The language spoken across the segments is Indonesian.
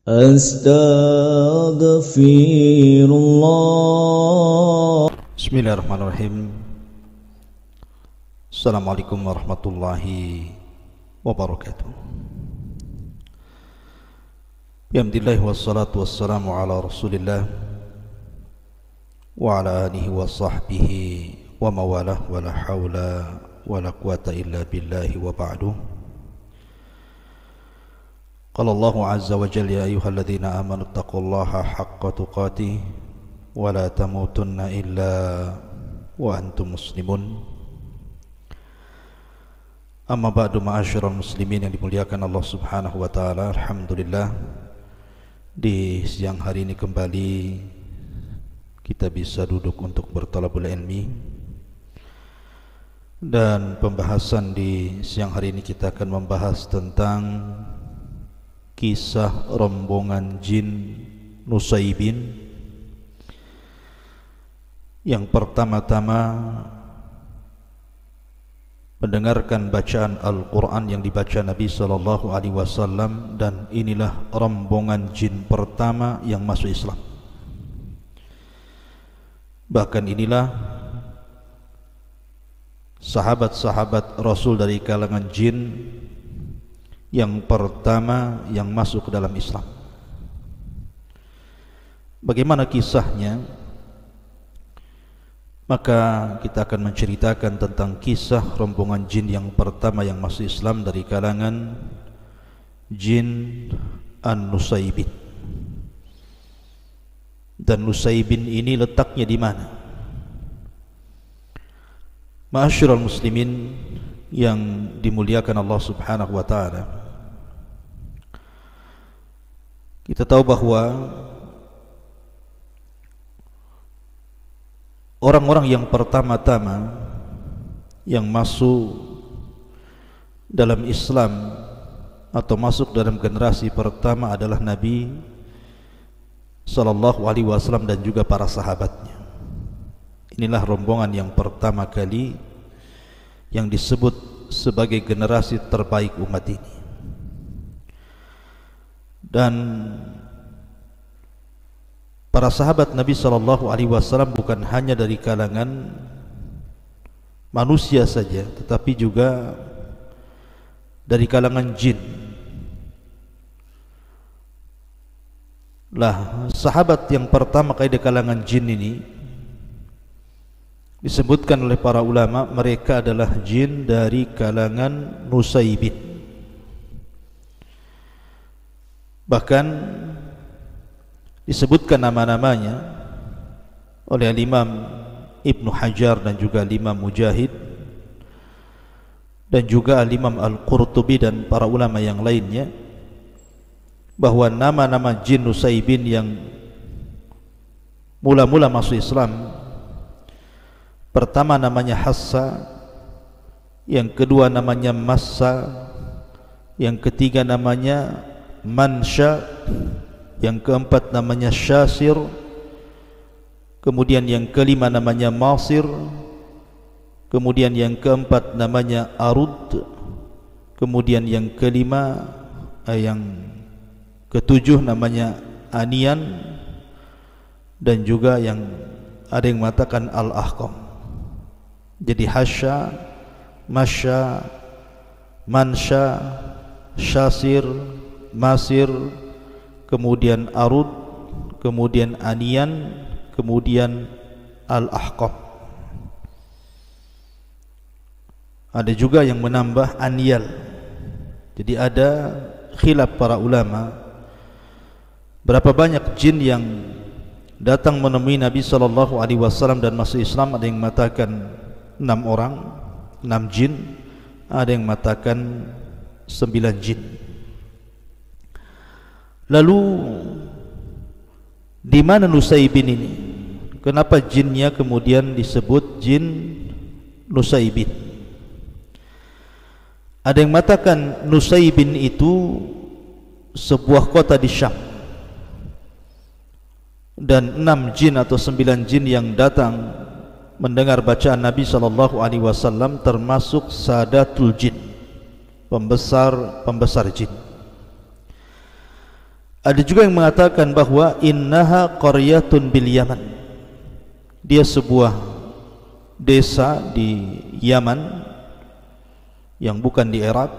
Astaghfirullah. Bismillahirrahmanirrahim. Assalamualaikum warahmatullahi wabarakatuh. Alhamdulillah wassalatu wassalamu ala Rasulillah wa ala alihi wa sahbihi wa mawalah wa la hawla wa la quwata illa billahi wa ba'du. Qala Allahu azza wa jalla, ya ayyuhalladzina amanu taqullaha haqqa tuqatih wa la tamutunna illa wa antum muslimun. Amma ba'du, ma'asyiral muslimin yang dimuliakan Allah Subhanahu wa taala. Alhamdulillah, di siang hari ini kembali kita bisa duduk untuk bertalabul ilmi. Dan pembahasan di siang hari ini kita akan membahas tentang kisah rombongan jin Nusaybin. Yang pertama-tama mendengarkan bacaan Al-Quran yang dibaca Nabi SAW, dan inilah rombongan jin pertama yang masuk Islam. Bahkan inilah sahabat-sahabat Rasul dari kalangan jin yang pertama yang masuk ke dalam Islam. Bagaimana kisahnya? Maka kita akan menceritakan tentang kisah rombongan jin yang pertama yang masuk Islam dari kalangan jin An-Nusaybin. Dan Nusaybin ini letaknya di mana? Ma'asyiral muslimin yang dimuliakan Allah Subhanahu wa taala, kita tahu bahwa orang-orang yang pertama-tama yang masuk dalam Islam atau masuk dalam generasi pertama adalah Nabi sallallahu alaihi wasallam dan juga para sahabatnya. Inilah rombongan yang pertama kali yang disebut sebagai generasi terbaik umat ini. Dan para sahabat Nabi sallallahu alaihi wasallam bukan hanya dari kalangan manusia saja, tetapi juga dari kalangan jin. Lah, sahabat yang pertama kali di kalangan jin ini disebutkan oleh para ulama, mereka adalah jin dari kalangan Nusaybin. Bahkan disebutkan nama-namanya oleh Imam Ibnu Hajar dan juga Imam Mujahid dan juga Imam Al-Qurtubi dan para ulama yang lainnya, bahwa nama-nama jin Nusaybin yang mula-mula masuk Islam, pertama namanya Hassa, yang kedua namanya Massa, yang ketiga namanya Mansha, yang keempat namanya Syasir, kemudian yang kelima namanya Masir, kemudian yang keempat namanya Arud, kemudian yang kelima yang ketujuh namanya Anian, dan juga yang ada yang mengatakan Al-Ahqam. Jadi Hasya, Masya, Mansha, Syasir, Masir, kemudian Arud, kemudian Anian, kemudian Al-Ahqam. Ada juga yang menambah Aniyal. Jadi ada khilaf para ulama berapa banyak jin yang datang menemui Nabi SAW dan masuk Islam. Ada yang mengatakan 6 orang, 6 jin. Ada yang mengatakan 9 jin. Lalu di mana Nusaybin ini? Kenapa jinnya kemudian disebut jin Nusaybin? Ada yang mengatakan Nusaybin itu sebuah kota di Syam, dan 6 jin atau 9 jin yang datang mendengar bacaan Nabi SAW termasuk Sadatul Jin, pembesar jin. Ada juga yang mengatakan bahwa innaha qaryatun bil Yaman, dia sebuah desa di Yaman yang bukan di Irak.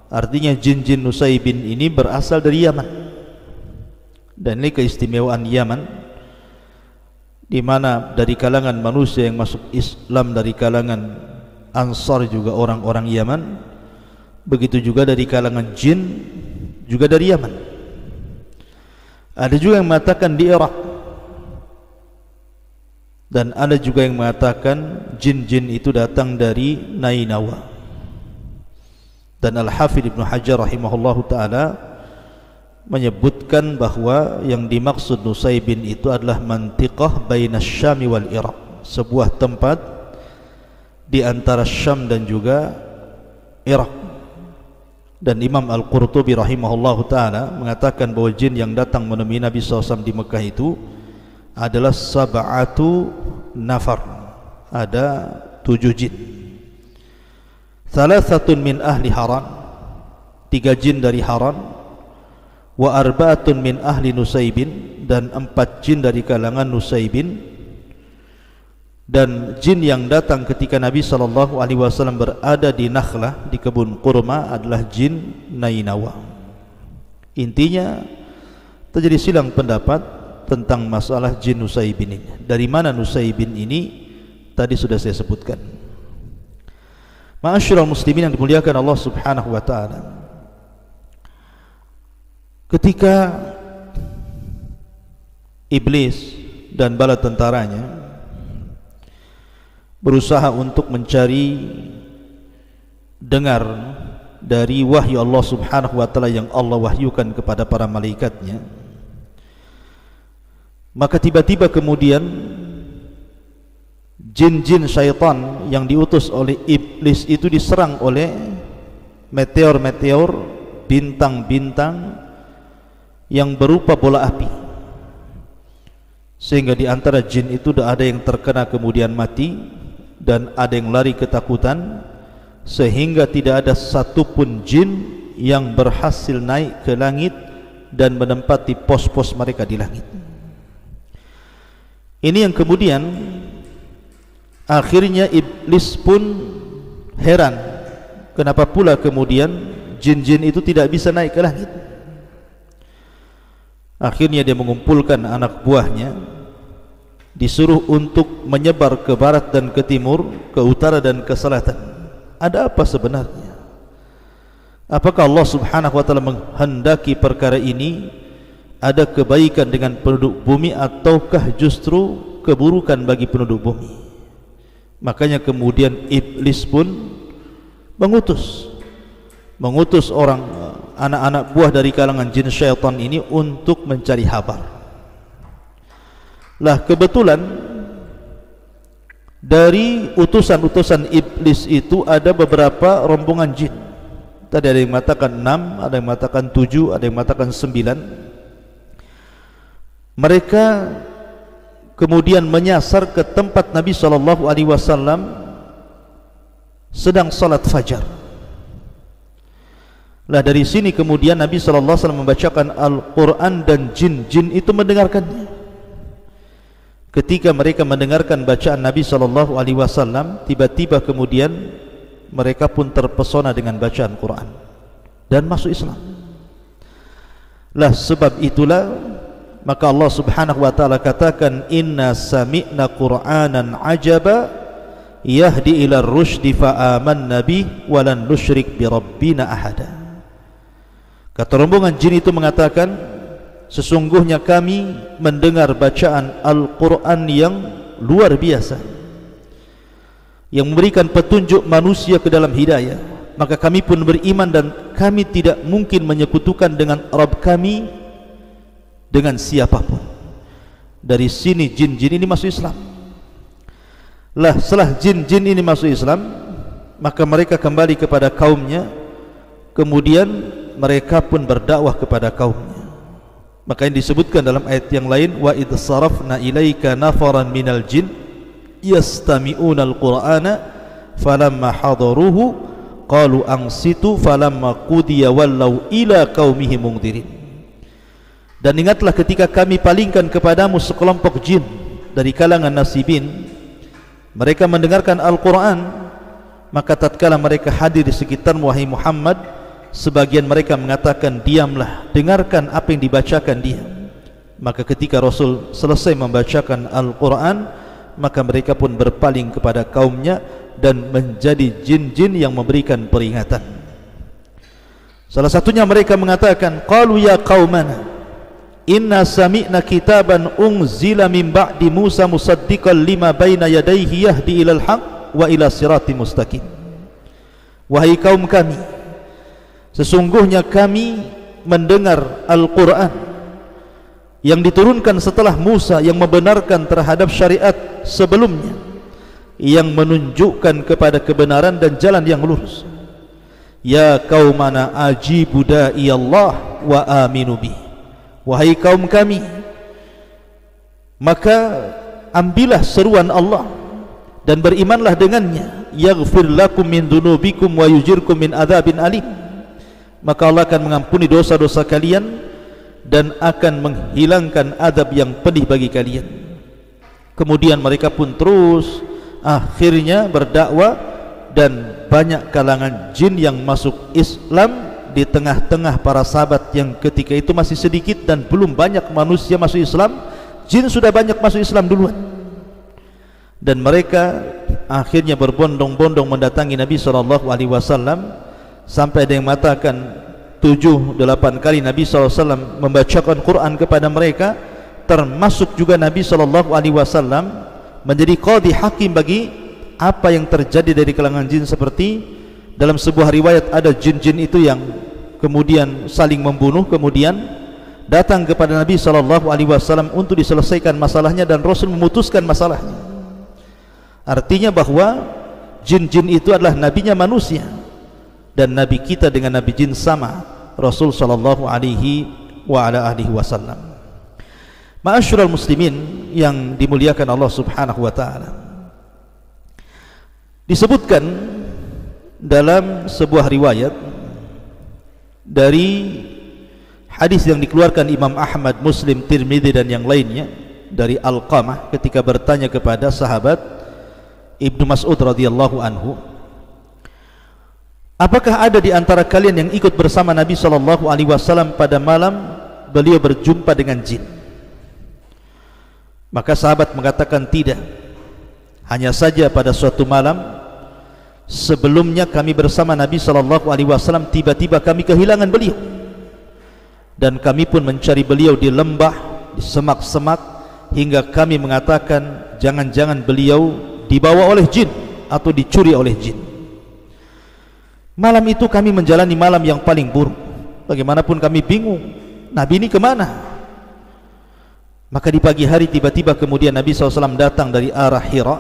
Artinya jin-jin Nusaybin ini berasal dari Yaman. Dan ini keistimewaan Yaman, di mana dari kalangan manusia yang masuk Islam dari kalangan Ansar juga orang-orang Yaman, begitu juga dari kalangan jin juga dari Yaman. Ada juga yang mengatakan di Irak, dan ada juga yang mengatakan jin-jin itu datang dari Nainawa. Dan Al-Hafidh Ibn Hajar rahimahullahu ta'ala menyebutkan bahwa yang dimaksud Nusaybin itu adalah mantiqah baina Syam wal Irak, sebuah tempat di antara Syam dan juga Irak. Dan Imam Al-Qurtubi rahimahullahu ta'ala mengatakan bahwa jin yang datang menemui Nabi SAW di Mekah itu adalah sab'atu nafar, ada 7 jin. Thalathatun min ahli Haran, 3 jin dari Haran, wa arba'atun min ahli Nusaybin, dan 4 jin dari kalangan Nusaybin. Dan jin yang datang ketika Nabi SAW berada di Nakhlah, di kebun kurma, adalah jin Nainawa. Intinya terjadi silang pendapat tentang masalah jin Nusaybin ini. Dari mana Nusaybin ini tadi sudah saya sebutkan. Ma'asyiral muslimin yang dimuliakan Allah Subhanahu wa ta'ala, ketika iblis dan bala tentaranya berusaha untuk mencari dengar dari wahyu Allah Subhanahu wa ta'ala yang Allah wahyukan kepada para malaikatnya, maka tiba-tiba kemudian jin-jin syaitan yang diutus oleh iblis itu diserang oleh meteor-meteor, bintang-bintang yang berupa bola api, sehingga di antara jin itu ada yang terkena kemudian mati, dan ada yang lari ketakutan, sehingga tidak ada satupun jin yang berhasil naik ke langit dan menempati pos-pos mereka di langit. Ini yang kemudian akhirnya iblis pun heran, kenapa pula kemudian jin-jin itu tidak bisa naik ke langit. Akhirnya dia mengumpulkan anak buahnya, disuruh untuk menyebar ke barat dan ke timur, ke utara dan ke selatan. Ada apa sebenarnya? Apakah Allah Subhanahu wa ta'ala menghendaki perkara ini ada kebaikan dengan penduduk bumi, ataukah justru keburukan bagi penduduk bumi? Makanya kemudian iblis pun mengutus orang, anak-anak buah dari kalangan jin syaitan ini untuk mencari kabar. Lah kebetulan dari utusan-utusan iblis itu ada beberapa rombongan jin. Tadi ada yang mengatakan 6, ada yang mengatakan 7, ada yang mengatakan 9. Mereka kemudian menyasar ke tempat Nabi SAW sedang salat fajar. Lah dari sini kemudian Nabi SAW membacakan Al-Quran dan jin-jin itu mendengarkannya. Ketika mereka mendengarkan bacaan Nabi SAW, tiba-tiba kemudian mereka pun terpesona dengan bacaan Quran dan masuk Islam. Lah sebab itulah maka Allah Subhanahu wa ta'ala katakan, inna sami'na Qur'anan ajaba yahdi ila rusydi fa amanna bih wa lan nusyrik bi rabbina ahada. Kata rombongan jin itu mengatakan, sesungguhnya kami mendengar bacaan Al-Quran yang luar biasa, yang memberikan petunjuk manusia ke dalam hidayah, maka kami pun beriman dan kami tidak mungkin menyekutukan dengan Rabb kami dengan siapapun. Dari sini jin-jin ini masuk Islam. Lah setelah jin-jin ini masuk Islam, maka mereka kembali kepada kaumnya, kemudian mereka pun berdakwah kepada kaumnya. Maka yang disebutkan dalam ayat yang lain, wa idh sarafna ilaika nafaran minal jin yastami'una al-Qur'ana falamma hadaruhu qalu ansitu falamma qudiya wallaw ila qaumihim mundirin. Dan ingatlah ketika kami palingkan kepadamu sekelompok jin dari kalangan nasibin, mereka mendengarkan Al-Quran, maka tatkala mereka hadir di sekitarmu wahai Muhammad, sebagian mereka mengatakan, diamlah, dengarkan apa yang dibacakan dia. Maka ketika Rasul selesai membacakan Al-Quran, maka mereka pun berpaling kepada kaumnya dan menjadi jin-jin yang memberikan peringatan. Salah satunya mereka mengatakan, qalu ya qaumana inna sami'na kitaban unzila min ba'di Musa musaddiqan lima baina yadayhi yahdi ilal haq wa ila sirati mustaqim. Wahai kaum kami, sesungguhnya kami mendengar Al-Quran yang diturunkan setelah Musa yang membenarkan terhadap syariat sebelumnya, yang menunjukkan kepada kebenaran dan jalan yang lurus. Ya qaumana ajibu da'i Allah wa aminu bih. Wahai kaum kami, maka ambillah seruan Allah dan berimanlah dengannya. Yaghfir lakum min dunubikum wa yujirkum min adzabin alim. Maka Allah akan mengampuni dosa-dosa kalian dan akan menghilangkan azab yang pedih bagi kalian. Kemudian mereka pun terus akhirnya berdakwah, dan banyak kalangan jin yang masuk Islam di tengah-tengah para sahabat yang ketika itu masih sedikit dan belum banyak manusia masuk Islam. Jin sudah banyak masuk Islam duluan, dan mereka akhirnya berbondong-bondong mendatangi Nabi SAW, sampai ada yang mengatakan 7-8 kali Nabi SAW membacakan Quran kepada mereka, termasuk juga Nabi SAW menjadi qadhi hakim bagi apa yang terjadi dari kalangan jin. Seperti dalam sebuah riwayat ada jin-jin itu yang kemudian saling membunuh, kemudian datang kepada Nabi SAW untuk diselesaikan masalahnya, dan Rasul memutuskan masalahnya. Artinya bahwa jin-jin itu adalah nabinya manusia, dan nabi kita dengan nabi jin sama, Rasul SAW. Ma'asyiral muslimin yang dimuliakan Allah Subhanahu wa taala, disebutkan dalam sebuah riwayat dari hadis yang dikeluarkan Imam Ahmad, Muslim, Tirmidzi dan yang lainnya, dari Alqamah ketika bertanya kepada sahabat Ibnu Mas'ud radhiyallahu anhu, apakah ada di antara kalian yang ikut bersama Nabi SAW pada malam beliau berjumpa dengan jin? Maka sahabat mengatakan tidak, hanya saja pada suatu malam sebelumnya kami bersama Nabi SAW, tiba-tiba kami kehilangan beliau, dan kami pun mencari beliau di lembah, di semak-semak, hingga kami mengatakan jangan-jangan beliau dibawa oleh jin atau dicuri oleh jin. Malam itu kami menjalani malam yang paling buruk. Bagaimanapun kami bingung, Nabi ini kemana? Maka di pagi hari tiba-tiba kemudian Nabi SAW datang dari arah Hira.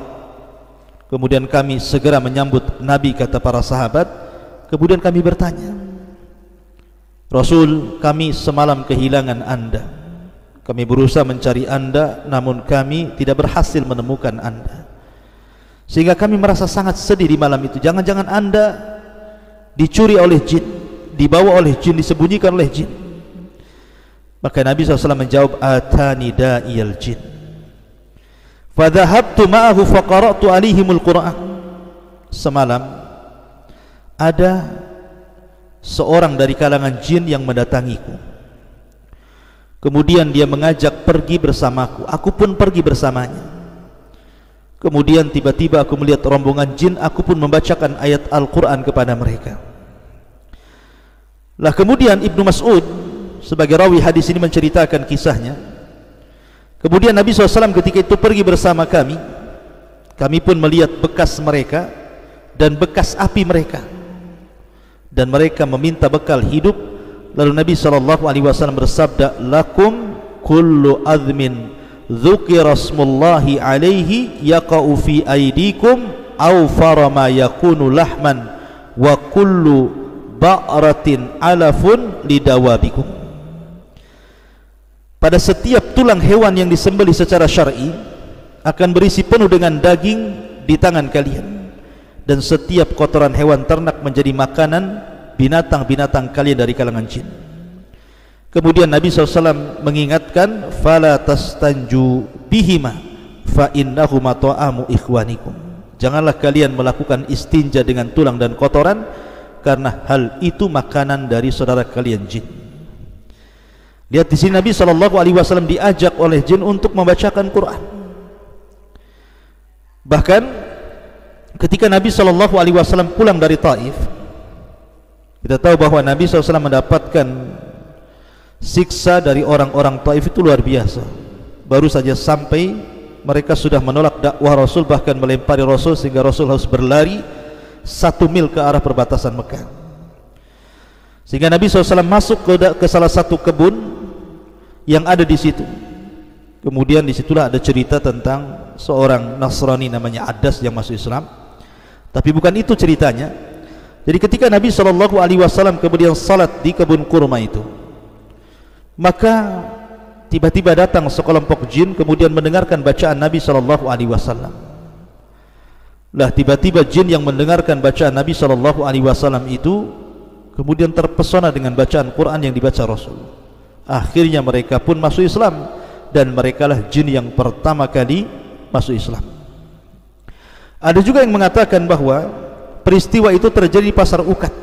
Kemudian kami segera menyambut Nabi, kata para sahabat. Kemudian kami bertanya, Rasul, kami semalam kehilangan Anda. Kami berusaha mencari Anda, namun kami tidak berhasil menemukan Anda, sehingga kami merasa sangat sedih di malam itu. Jangan-jangan Anda dicuri oleh jin, dibawa oleh jin, disembunyikan oleh jin. Maka Nabi SAW menjawab, atani da'iyal jin fadhahabtu ma'ahu faqara'tu alaihimul Qur'an. Semalam ada seorang dari kalangan jin yang mendatangiku, kemudian dia mengajak pergi bersamaku, aku pun pergi bersamanya. Kemudian tiba-tiba aku melihat rombongan jin, aku pun membacakan ayat Al-Quran kepada mereka. Lah kemudian Ibnu Mas'ud sebagai rawi hadis ini menceritakan kisahnya. Kemudian Nabi SAW ketika itu pergi bersama kami, kami pun melihat bekas mereka dan bekas api mereka, dan mereka meminta bekal hidup. Lalu Nabi SAW bersabda, lakum kullu azmin dzukira smullahi alaihi yaqa'u fi aydikum aw farama yakunu lahman wa kullu ba'ratin alafun lidawabikum. Pada setiap tulang hewan yang disembelih secara syar'i akan berisi penuh dengan daging di tangan kalian, dan setiap kotoran hewan ternak menjadi makanan binatang-binatang kalian dari kalangan jin. Kemudian Nabi SAW mengingatkan, fala tastanju bihima fa innahuma ta'amu ikhwanikum. Janganlah kalian melakukan istinja dengan tulang dan kotoran, karena hal itu makanan dari saudara kalian jin. Lihat di sini Nabi SAW diajak oleh jin untuk membacakan Quran. Bahkan ketika Nabi SAW pulang dari Taif, kita tahu bahwa Nabi SAW mendapatkan siksa dari orang-orang Taif itu luar biasa. Baru saja sampai, mereka sudah menolak dakwah Rasul, bahkan melempari Rasul sehingga Rasul harus berlari 1 mil ke arah perbatasan Mekah. Sehingga Nabi SAW masuk ke salah satu kebun yang ada di situ. Kemudian disitulah ada cerita tentang seorang Nasrani namanya Adas yang masuk Islam. Tapi bukan itu ceritanya. Jadi ketika Nabi SAW kemudian salat di kebun kurma itu, maka tiba-tiba datang sekelompok jin kemudian mendengarkan bacaan Nabi SAW. Lah tiba-tiba jin yang mendengarkan bacaan Nabi SAW itu kemudian terpesona dengan bacaan Quran yang dibaca Rasul. Akhirnya mereka pun masuk Islam, dan merekalah jin yang pertama kali masuk Islam. Ada juga yang mengatakan bahwa peristiwa itu terjadi di pasar Uqad.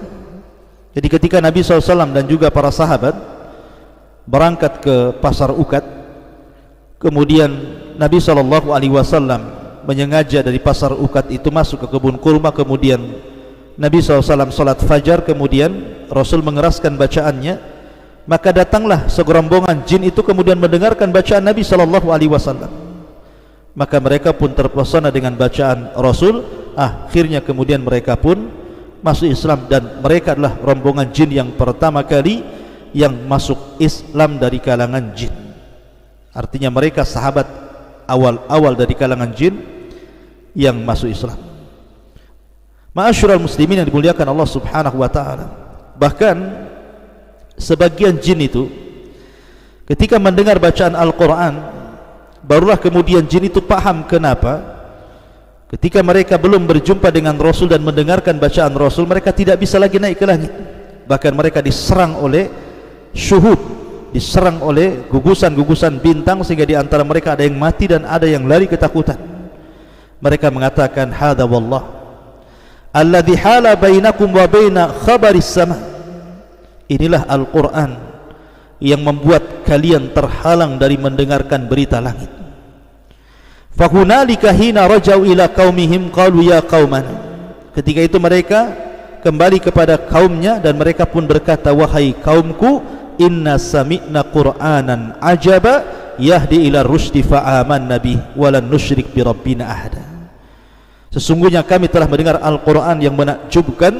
Jadi ketika Nabi SAW dan juga para sahabat berangkat ke pasar Uqad, kemudian Nabi SAW menyengaja dari pasar Uqad itu masuk ke kebun kurma. Kemudian Nabi SAW salat fajar, kemudian Rasul mengeraskan bacaannya, maka datanglah segerombongan jin itu kemudian mendengarkan bacaan Nabi SAW. Maka mereka pun terpesona dengan bacaan Rasul. Akhirnya kemudian mereka pun masuk Islam, dan mereka adalah rombongan jin yang pertama kali yang masuk Islam dari kalangan jin. Artinya mereka sahabat awal-awal dari kalangan jin yang masuk Islam. Ma'asyiral muslimin yang dimuliakan Allah Subhanahu wa taala. Bahkan sebagian jin itu ketika mendengar bacaan Al-Quran, barulah kemudian jin itu paham kenapa ketika mereka belum berjumpa dengan Rasul dan mendengarkan bacaan Rasul, mereka tidak bisa lagi naik ke langit. Bahkan mereka diserang oleh syuhud, diserang oleh gugusan-gugusan bintang, sehingga di antara mereka ada yang mati dan ada yang lari ketakutan. Mereka mengatakan, hadza wallah alladzi hala bainakum wa baina khabaris sama. Inilah Al-Quran yang membuat kalian terhalang dari mendengarkan berita langit. Fahunalika hina rajau ila qaumihim qalu ya qaumana. Ketika itu mereka kembali kepada kaumnya, dan mereka pun berkata, wahai kaumku, inna sami'na qur'anan ajaba yahdi ila rusdi fa'amanna bih walan nusyrik bi rabbina ahada. Sesungguhnya kami telah mendengar Al-Quran yang menakjubkan,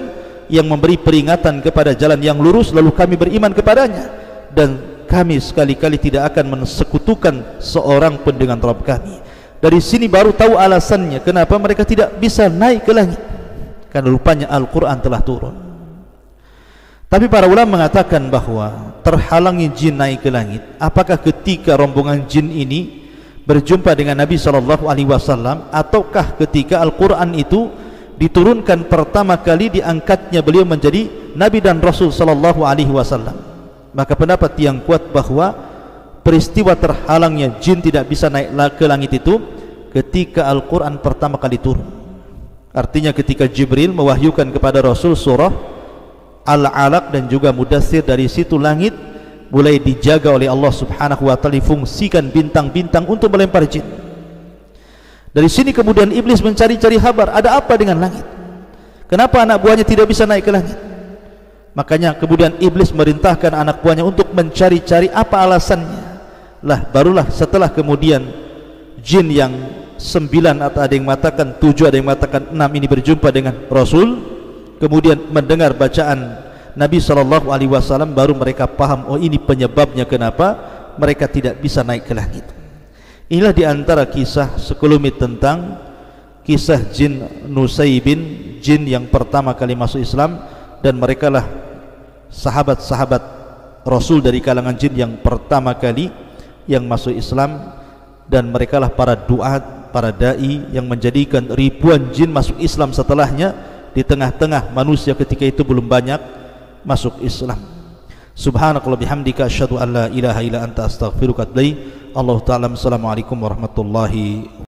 yang memberi peringatan kepada jalan yang lurus, lalu kami beriman kepadanya, dan kami sekali-kali tidak akan mensekutukan seorang pun dengan Rabb kami. Dari sini baru tahu alasannya kenapa mereka tidak bisa naik ke langit, karena rupanya Al-Quran telah turun. Tapi para ulama mengatakan bahwa terhalangi jin naik ke langit apakah ketika rombongan jin ini berjumpa dengan Nabi SAW, ataukah ketika Al-Quran itu diturunkan pertama kali, diangkatnya beliau menjadi Nabi dan Rasul SAW. Maka pendapat yang kuat bahwa peristiwa terhalangnya jin tidak bisa naik ke langit itu ketika Al-Quran pertama kali turun. Artinya ketika Jibril mewahyukan kepada Rasul surah Al-Alaq dan juga Mudaththir, dari situ langit mulai dijaga oleh Allah Subhanahu wa taala, difungsikan bintang-bintang untuk melempar jin. Dari sini kemudian iblis mencari-cari kabar, ada apa dengan langit? Kenapa anak buahnya tidak bisa naik ke langit? Makanya kemudian iblis merintahkan anak buahnya untuk mencari-cari apa alasannya. Lah barulah setelah kemudian jin yang 9 atau ada yang mengatakan 7, ada yang mengatakan 6 ini berjumpa dengan Rasul, kemudian mendengar bacaan Nabi SAW, baru mereka paham, oh ini penyebabnya kenapa mereka tidak bisa naik ke langit. Inilah diantara kisah sekelumit tentang kisah jin Nusaybin, jin yang pertama kali masuk Islam, dan mereka lah sahabat-sahabat Rasul dari kalangan jin yang pertama kali yang masuk Islam, dan mereka lah para duat, para da'i yang menjadikan ribuan jin masuk Islam setelahnya. Di tengah-tengah manusia ketika itu belum banyak masuk Islam. Subhanakallah bihamdika asyhadu an la ilaha illa anta astaghfiruka wa atubu ilaik. Allahu ta'ala. Assalamualaikum warahmatullahi